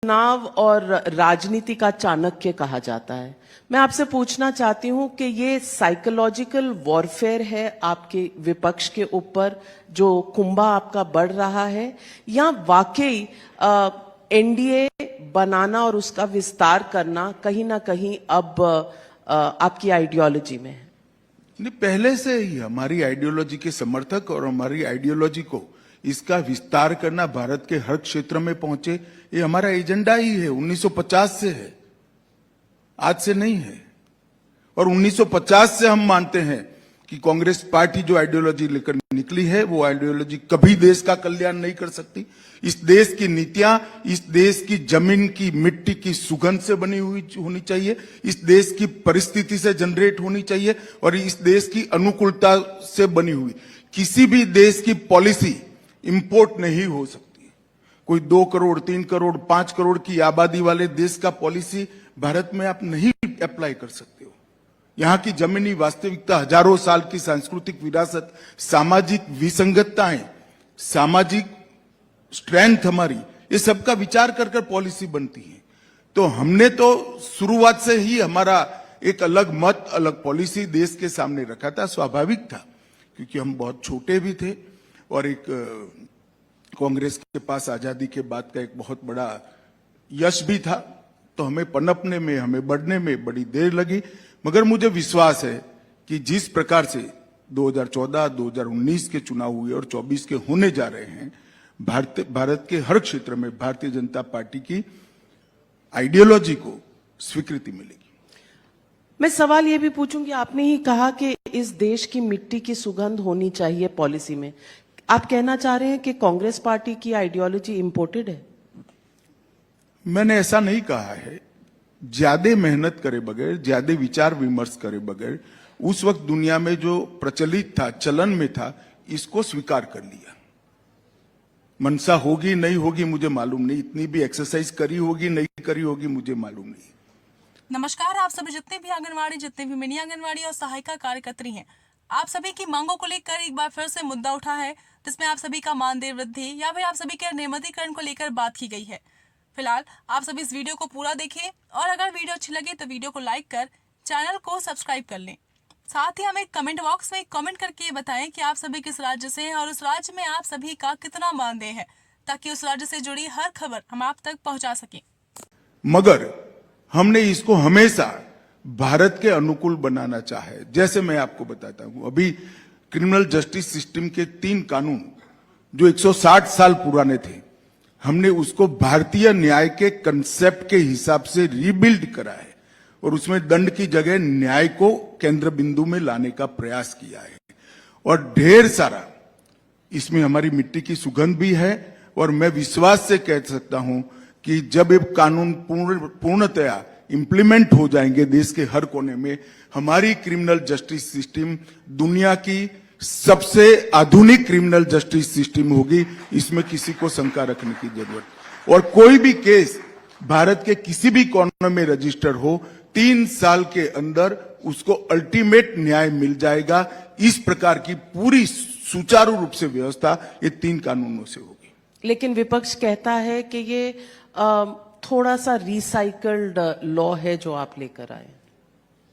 चुनाव और राजनीति का चाणक्य कहा जाता है। मैं आपसे पूछना चाहती हूं कि ये साइकोलॉजिकल वॉरफेयर है आपके विपक्ष के ऊपर, जो कुंभा आपका बढ़ रहा है, या वाकई एनडीए बनाना और उसका विस्तार करना कहीं ना कहीं अब आपकी आइडियोलॉजी में है? नहीं, पहले से ही हमारी आइडियोलॉजी के समर्थक और हमारी आइडियोलॉजी को इसका विस्तार करना, भारत के हर क्षेत्र में पहुंचे, ये हमारा एजेंडा ही है। 1950 से है, आज से नहीं है। और 1950 से हम मानते हैं कि कांग्रेस पार्टी जो आइडियोलॉजी लेकर निकली है, वो आइडियोलॉजी कभी देश का कल्याण नहीं कर सकती। इस देश की नीतियां इस देश की जमीन की मिट्टी की सुगंध से बनी हुई होनी चाहिए, इस देश की परिस्थिति से जनरेट होनी चाहिए और इस देश की अनुकूलता से बनी हुई। किसी भी देश की पॉलिसी इंपोर्ट नहीं हो सकती। कोई 2 करोड़, 3 करोड़, 5 करोड़ की आबादी वाले देश का पॉलिसी भारत में आप नहीं अप्लाई कर सकते हो। यहां की जमीनी वास्तविकता, हजारों साल की सांस्कृतिक विरासत, सामाजिक विसंगतताएं, सामाजिक स्ट्रेंथ हमारी, ये सबका विचार कर कर पॉलिसी बनती है। तो हमने तो शुरुआत से ही हमारा एक अलग मत, अलग पॉलिसी देश के सामने रखा था। स्वाभाविक था, क्योंकि हम बहुत छोटे भी थे और एक कांग्रेस के पास आजादी के बाद का एक बहुत बड़ा यश भी था। तो हमें पनपने में, हमें बढ़ने में बड़ी देर लगी, मगर मुझे विश्वास है कि जिस प्रकार से 2014, 2019 के चुनाव हुए और 24 के होने जा रहे हैं, भारत के हर क्षेत्र में भारतीय जनता पार्टी की आइडियोलॉजी को स्वीकृति मिलेगी। मैं सवाल ये भी पूछूंगी, आपने ही कहा कि इस देश की मिट्टी की सुगंध होनी चाहिए पॉलिसी में। आप कहना चाह रहे हैं कि कांग्रेस पार्टी की आइडियोलॉजी इंपोर्टेड है? मैंने ऐसा नहीं कहा है। ज्यादा मेहनत करे बगैर, ज्यादा विचार विमर्श करे बगैर, उस वक्त दुनिया में जो प्रचलित था, चलन में था, इसको स्वीकार कर लिया। मनसा होगी नहीं होगी मुझे मालूम नहीं, इतनी भी एक्सरसाइज करी होगी नहीं करी होगी मुझे मालूम नहीं। नमस्कार, आप सभी जितने भी आंगनवाड़ी, जितने भी मिनी आंगनवाड़ी और सहायिका कार्यकर्त्री हैं, आप सभी की मांगों को लेकर एक बार फिर से मुद्दा उठा है, जिसमें आप सभी का मानदेय वृद्धि या फिर आप सभी के नियमितीकरण को लेकर बात की गई है। फिलहाल आप सभी इस वीडियो को पूरा देखें और अगर वीडियो अच्छी लगे तो वीडियो को लाइक कर चैनल को सब्सक्राइब कर लें। साथ ही हमें कमेंट बॉक्स में कमेंट करके ये बताएं कि आप सभी किस राज्य से हैं और उस राज्य में आप सभी का कितना मानदेय है, ताकि उस राज्य से जुड़ी हर खबर हम आप तक पहुंचा सकें। मगर हमने इसको हमेशा भारत के अनुकूल बनाना चाहा है। जैसे मैं आपको बताता हूं, अभी क्रिमिनल जस्टिस सिस्टम के 3 कानून जो 160 साल पुराने थे, हमने उसको भारतीय न्याय के कंसेप्ट के हिसाब से रीबिल्ड करा है और उसमें दंड की जगह न्याय को केंद्र बिंदु में लाने का प्रयास किया है। और ढेर सारा इसमें हमारी मिट्टी की सुगंध भी है और मैं विश्वास से कह सकता हूं कि जब ये कानून पूर्णतया इंप्लीमेंट हो जाएंगे देश के हर कोने में, हमारी क्रिमिनल जस्टिस सिस्टम दुनिया की सबसे आधुनिक क्रिमिनल जस्टिस सिस्टम होगी। इसमें किसी को शंका रखने की जरूरत। और कोई भी केस भारत के किसी भी कॉर्नर में रजिस्टर हो, 3 साल के अंदर उसको अल्टीमेट न्याय मिल जाएगा। इस प्रकार की पूरी सुचारू रूप से व्यवस्था ये 3 कानूनों से होगी। लेकिन विपक्ष कहता है कि ये थोड़ा सा रिसाइकल्ड लॉ है जो आप लेकर आए।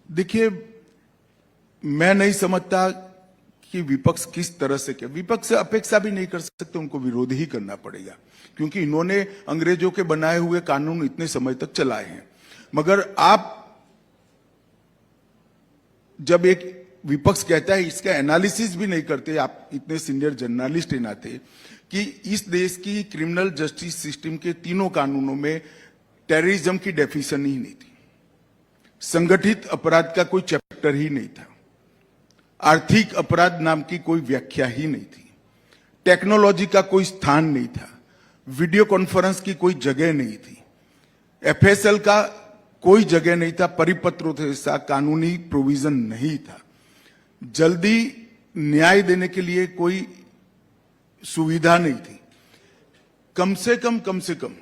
देखिए, मैं नहीं समझता कि विपक्ष किस तरह से, क्या विपक्ष से अपेक्षा भी नहीं कर सकते, उनको विरोध ही करना पड़ेगा, क्योंकि इन्होंने अंग्रेजों के बनाए हुए कानून इतने समय तक चलाए हैं। मगर आप जब एक विपक्ष कहता है, इसका एनालिसिस भी नहीं करते, आप इतने सीनियर जर्नलिस्ट हैं नाते, कि इस देश की क्रिमिनल जस्टिस सिस्टम के 3 कानूनों में टेररिज्म की डेफिनेशन ही नहीं थी, संगठित अपराध का कोई चैप्टर ही नहीं था, आर्थिक अपराध नाम की कोई व्याख्या ही नहीं थी, टेक्नोलॉजी का कोई स्थान नहीं था, वीडियो कॉन्फ्रेंस की कोई जगह नहीं थी, एफएसएल का कोई जगह नहीं था, परिपत्रों जैसा कानूनी प्रोविजन नहीं था, जल्दी न्याय देने के लिए कोई सुविधा नहीं थी। कम से कम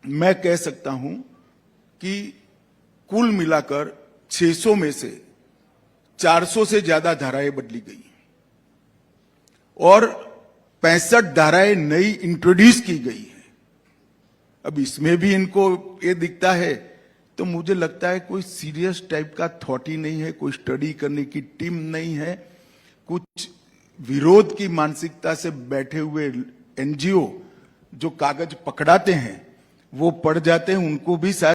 मैं कह सकता हूं कि कुल मिलाकर 600 में से 400 से ज्यादा धाराएं बदली गई और 65 धाराएं नई इंट्रोड्यूस की गई है। अब इसमें भी इनको ये दिखता है, तो मुझे लगता है कोई सीरियस टाइप का थॉट ही नहीं है, कोई स्टडी करने की टीम नहीं है, कुछ विरोध की मानसिकता से बैठे हुए एनजीओ जो कागज पकड़ाते हैं वो पढ़ जाते हैं, उनको भी शायद